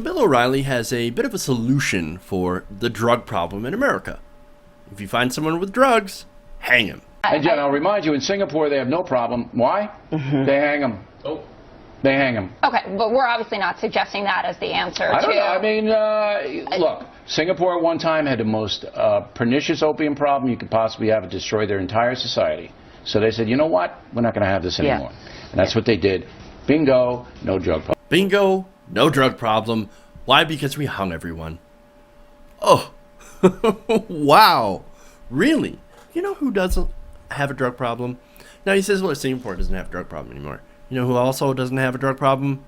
Bill O'Reilly has a bit of a solution for the drug problem in America. If you find someone with drugs, hang him. And Jen, I'll remind you, in Singapore they have no problem. Why? They hang them. Oh. They hang them. Okay, but we're obviously not suggesting that as the answer. I don't know. I mean, look, Singapore at one time had the most pernicious opium problem you could possibly have. It destroyed their entire society. So they said, you know what? We're not going to have this anymore. And that's what they did. Bingo, no drug problem. Bingo, no drug problem. Why? Because we hung everyone. Oh, wow. Really? You know who doesn't have a drug problem? Now he says, well, Singapore doesn't have a drug problem anymore. You know who also doesn't have a drug problem?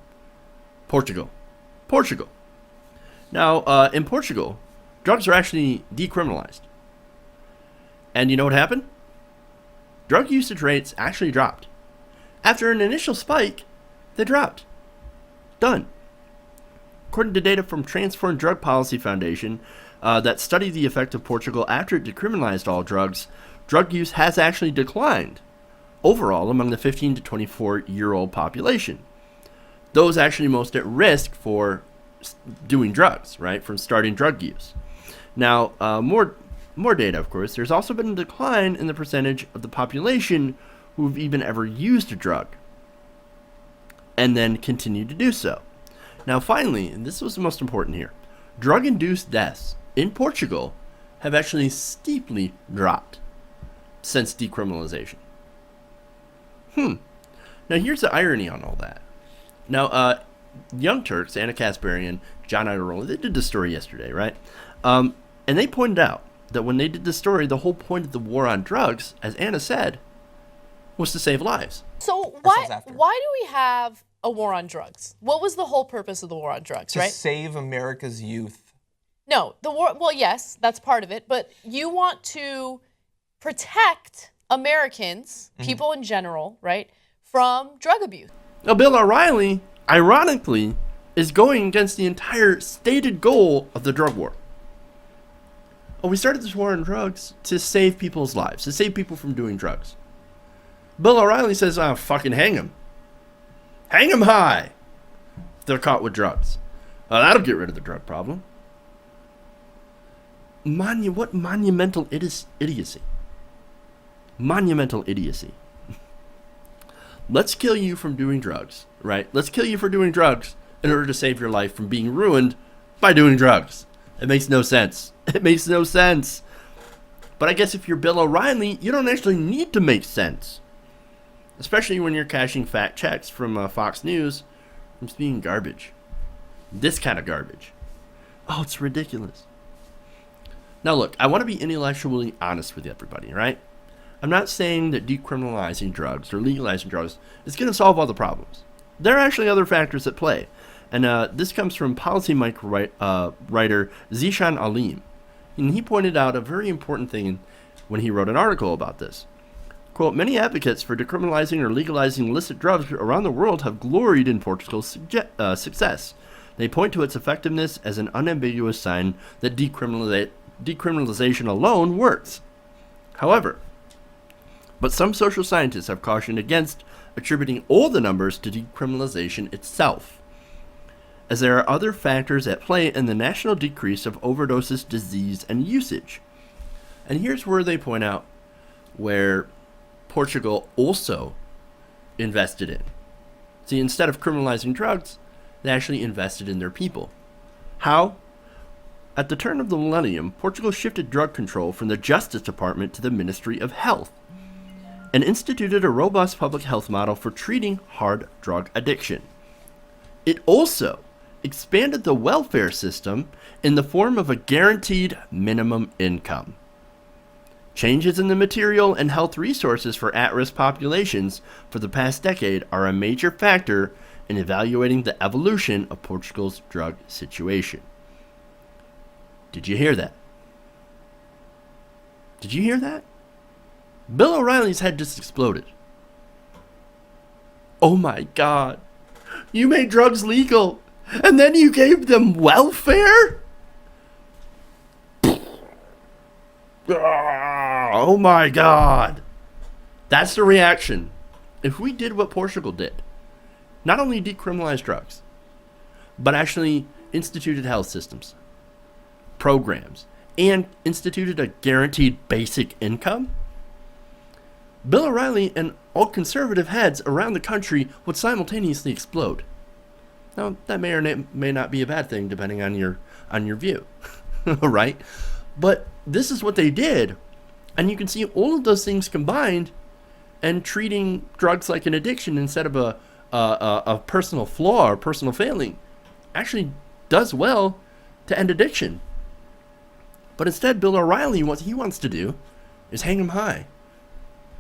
Portugal. Portugal. Now, in Portugal, drugs are actually decriminalized. And you know what happened? Drug usage rates actually dropped. After an initial spike, they dropped. Done. According to data from Transform Drug Policy Foundation that studied the effect of Portugal after it decriminalized all drugs, drug use has actually declined overall among the 15 to 24-year-old population. Those actually most at risk for doing drugs, right, from starting drug use. Now, more data, of course. There's also been a decline in the percentage of the population who've even ever used a drug and then continue to do so. Now, finally, and this was the most important here, drug-induced deaths in Portugal have actually steeply dropped since decriminalization. Now, here's the irony on all that. Now, Young Turks, Anna Kasparian, John Iadarola, they did the story yesterday, right? And they pointed out that when they did the story, the whole point of the war on drugs, as Anna said, was to save lives. So why do we have a war on drugs? What was the whole purpose of the war on drugs, right? To save America's youth. No, the war, well, yes, that's part of it, but you want to protect Americans, people in general, right, from drug abuse. Now, Bill O'Reilly, ironically, is going against the entire stated goal of the drug war. Oh, we started this war on drugs to save people's lives, to save people from doing drugs. Bill O'Reilly says, oh, fucking hang them. Hang them high if they're caught with drugs. That'll get rid of the drug problem. What monumental idiocy. Monumental idiocy. Let's kill you from doing drugs, right? Let's kill you for doing drugs in order to save your life from being ruined by doing drugs. It makes no sense. It makes no sense. But I guess if you're Bill O'Reilly, you don't actually need to make sense. Especially when you're cashing fat checks from Fox News from being garbage. This kind of garbage. Oh, it's ridiculous. Now look, I want to be intellectually honest with everybody, right? I'm not saying that decriminalizing drugs or legalizing drugs is going to solve all the problems. There are actually other factors at play. And this comes from Policy Mike writer Zishan Alim. And he pointed out a very important thing when he wrote an article about this. Quote, many advocates for decriminalizing or legalizing illicit drugs around the world have gloried in Portugal's success. They point to its effectiveness as an unambiguous sign that decriminalization alone works. However, but some social scientists have cautioned against attributing all the numbers to decriminalization itself, as there are other factors at play in the national decrease of overdoses, disease, and usage. And here's where they point out where Portugal also invested in. See, instead of criminalizing drugs, they actually invested in their people. How? At the turn of the millennium, Portugal shifted drug control from the Justice Department to the Ministry of Health and instituted a robust public health model for treating hard drug addiction. It also expanded the welfare system in the form of a guaranteed minimum income. Changes in the material and health resources for at-risk populations for the past decade are a major factor in evaluating the evolution of Portugal's drug situation. Did you hear that? Did you hear that? Bill O'Reilly's head just exploded. Oh my God. You made drugs legal, and then you gave them welfare? Oh my God. That's the reaction. If we did what Portugal did, not only decriminalize drugs, but actually instituted health systems, programs, and instituted a guaranteed basic income, Bill O'Reilly and all conservative heads around the country would simultaneously explode. Now, that may or may not be a bad thing, depending on your view, right? But this is what they did, and you can see all of those things combined, and treating drugs like an addiction instead of a personal flaw or personal failing actually does well to end addiction. But instead, Bill O'Reilly, what he wants to do is hang him high.